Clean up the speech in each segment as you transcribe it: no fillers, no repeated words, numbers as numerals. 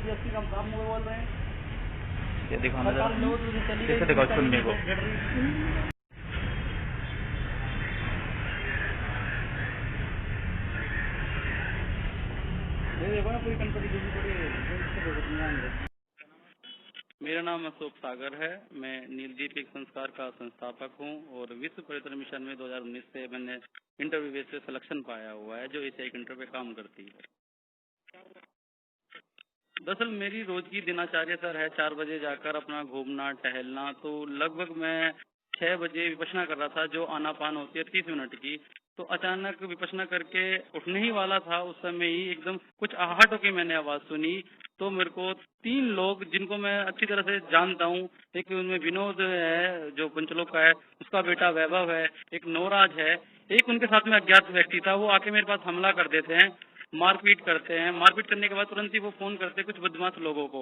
BSP का हम बोल रहे हैं। ये देखो कैसे देखो सुनने को। देखो ना पूरी कंपनी। मेरा नाम अशोक सागर है। मैं नीलदीप एक संस्कार का संस्थापक हूं और विश्व पर्यटन मिशन में 2019 से मैंने इंटरव्यू बेस पे सिलेक्शन पाया हुआ है, जो एशियाई इंटरव्यू पे काम करती है। दरअसल मेरी रोज की दिनचर्या सर है 4 बजे जाकर अपना घूमना टहलना, तो लगभग मैं 6 बजे विपश्यना कर रहा था, जो आनापान होती है 30 मिनट की। तो अचानक विपश्यना करके उठने ही वाला था, उस समय ही एकदम कुछ आहटों की मैंने आवाज सुनी। तो मेरे को 3 लोग जिनको मैं अच्छी तरह से जानता हूँ, एक उनमें विनोद है जो पंचलोक का है, उसका बेटा वैभव है, एक नवराज है, एक उनके साथ में अज्ञात व्यक्ति था। वो आके मेरे पास हमला कर देते हैं, मारपीट करते हैं। मारपीट करने के बाद तुरंत ही वो फोन करते हैं कुछ बदमाश लोगों को।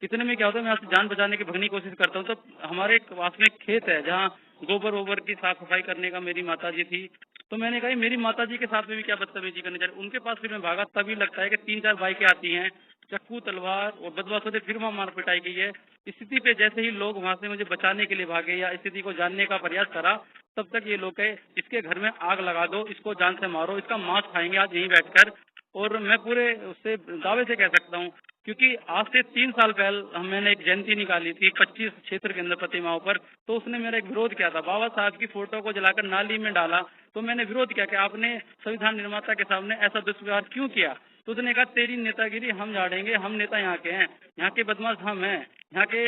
इतने में क्या होता है, मैं यहाँ से जान बचाने की भगने की कोशिश करता हूँ। तो हमारे पास में खेत है जहाँ गोबर वोबर की साफ सफाई करने का मेरी माताजी थी। तो मैंने कहा मेरी माताजी के साथ में भी क्या बदतमीजी करनी चाहिए। उनके पास फिर मैं भागा, तभी लगता है कि 3-4 बाइकें आती हैं, चक्कू तलवार और बदमाशों से फिर वहाँ मार पिटाई गई है। स्थिति पे जैसे ही लोग वहाँ से मुझे बचाने के लिए भागे या स्थिति को जानने का प्रयास करा, तब तक ये लोग कहे इसके घर में आग लगा दो, इसको जान से मारो, इसका मांस खाएंगे आज यहीं बैठकर। और मैं पूरे उससे दावे से कह सकता हूँ, क्योंकि आज से 3 साल पहले मैंने एक जयंती निकाली थी 25 क्षेत्र के अंदर प्रतिमाओं पर। तो उसने मेरा एक विरोध किया था, बाबा साहब की फोटो को जलाकर नाली में डाला। तो मैंने विरोध किया कि आपने संविधान निर्माता के सामने ऐसा दुष्व्यवहार क्यों किया। तो उसने कहा तेरी नेतागिरी हम झाड़ेंगे, हम नेता यहाँ के हैं, यहाँ के बदमाश हम हैं, यहाँ के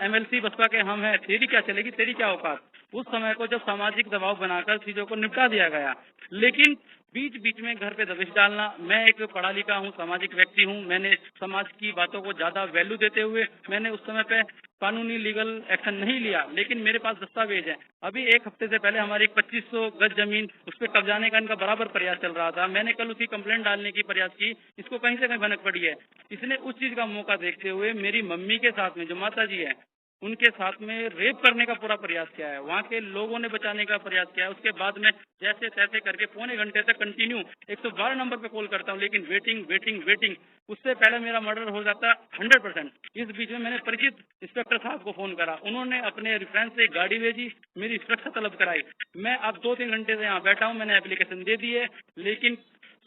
एमएलसी बसपा के हम हैं, तेरी क्या चलेगी, तेरी क्या औकात। उस समय को जब सामाजिक दबाव बनाकर चीजों को निपटा दिया गया, लेकिन बीच बीच में घर पे दबिश डालना। मैं एक पढ़ा लिखा हूँ, सामाजिक व्यक्ति हूँ, मैंने समाज की बातों को ज्यादा वैल्यू देते हुए मैंने उस समय पे कानूनी लीगल एक्शन नहीं लिया, लेकिन मेरे पास दस्तावेज है। अभी 1 हफ्ते से पहले हमारी 2500 गज जमीन उस पर कब्जाने का इनका बराबर प्रयास चल रहा था। मैंने कल उसकी कंप्लेंट डालने की प्रयास की, इसको कहीं से कहीं भनक पड़ी है। इसने उस चीज का मौका देखते हुए मेरी मम्मी के साथ में जो माता जी है उनके साथ में रेप करने का पूरा प्रयास किया है। वहाँ के लोगों ने बचाने का प्रयास किया है। उसके बाद में जैसे तैसे करके पौने घंटे तक कंटिन्यू 112 नंबर पे कॉल करता हूँ, लेकिन वेटिंग वेटिंग वेटिंग। उससे पहले मेरा मर्डर हो जाता 100%। इस बीच में मैंने परिचित इंस्पेक्टर साहब को फोन करा, उन्होंने अपने रेफरेंस से गाड़ी भेजी, मेरी सुरक्षा तलब कराई। मैं अब 2-3 घंटे से यहाँ बैठा हूँ, मैंने एप्लीकेशन दे दी है, लेकिन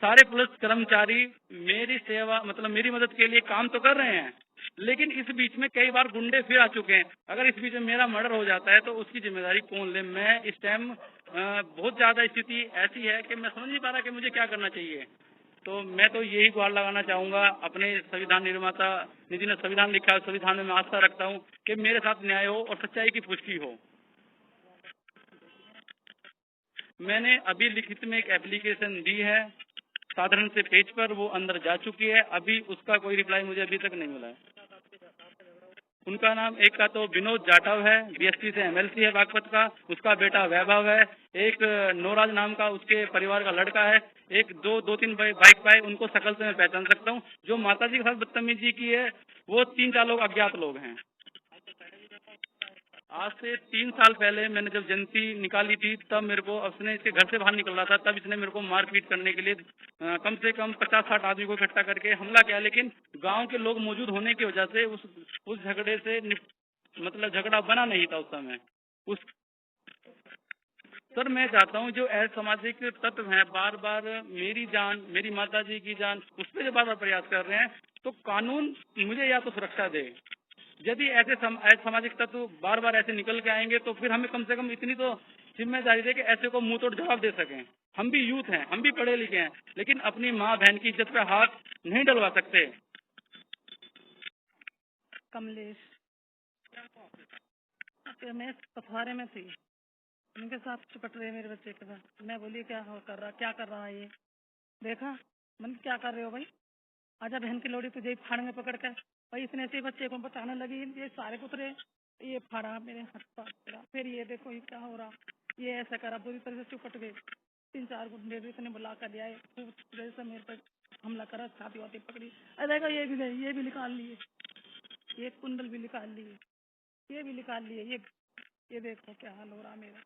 सारे पुलिस कर्मचारी मेरी सेवा मतलब मेरी मदद के लिए काम तो कर रहे हैं, लेकिन इस बीच में कई बार गुंडे फिर आ चुके हैं। अगर इस बीच में मेरा मर्डर हो जाता है तो उसकी जिम्मेदारी कौन ले। मैं इस टाइम बहुत ज्यादा स्थिति ऐसी है कि मैं समझ नहीं पा रहा कि मुझे क्या करना चाहिए। तो मैं तो यही गुहार लगाना चाहूंगा अपने संविधान निर्माता निधि ने संविधान लिखा है, संविधान में मैं आस्था रखता हूँ कि मेरे साथ न्याय हो और सच्चाई की पुष्टि हो। मैंने अभी लिखित में एक एप्लीकेशन दी है, साधारण से पेज पर, वो अंदर जा चुकी है। अभी उसका कोई रिप्लाई मुझे अभी तक नहीं मिला है। उनका नाम, एक का तो विनोद जाटव है, बीएसपी से एमएलसी है बागपत का, उसका बेटा वैभव है, एक नौराज नाम का उसके परिवार का लड़का है, एक 2-3 बाइक पाए, उनको शकल से मैं पहचान सकता हूँ। जो माताजी के साथ बदतमीजी की है वो 3-4 लोग अज्ञात लोग हैं। आज से 3 साल पहले मैंने जब जयंती निकाली थी, तब मेरे को उसने इसके घर से बाहर निकल रहा था, तब इसने मेरे को मारपीट करने के लिए कम से कम 50-60 आदमी को इकट्ठा करके हमला किया। लेकिन गांव के लोग मौजूद होने की वजह से उस झगड़े से मतलब झगड़ा बना नहीं था उस समय। सर मैं चाहता हूं जो असामाजिक तत्व हैं बार बार मेरी जान, मेरी माताजी की जान, उस पर जो बार बार प्रयास कर रहे हैं, तो कानून मुझे या तो सुरक्षा दे। यदि ऐसे सामाजिक तत्व बार बार ऐसे निकल के आएंगे तो फिर हमें कम से कम इतनी तो जिम्मेदारी दे कि ऐसे को मुंह तोड़ जवाब दे सकें। हम भी यूथ हैं, हम भी पढ़े लिखे हैं, लेकिन अपनी माँ बहन की इज्जत पे हाथ नहीं डलवा सकते। कमलेश, मैं पथवारे में थी, उनके साथ चिपट रहे मेरे बच्चे के साथ। मैं बोली क्या कर रहा है ये। देखा मन क्या कर रहे हो भाई, आजा बहन की लोड़ी तुझे फाड़ेंगे पकड़ कर। भाई इतने से बच्चे को बताने लगी, ये सारे पुतरे, ये फाड़ा मेरे हाथ पास। फिर ये देखो ये क्या हो रहा, ये ऐसा करा, पूरी तरह से चुपट गए। 3-4 गुंडे इतने बुला कर लिया, जैसे मेरे पर हमला करा, छाती वाती पकड़ी। अरे देखो ये भी निकाल लिए, ये कुंडल भी निकाल लिए, ये भी निकाल लिए। ये देखो क्या हाल हो रहा मेरा।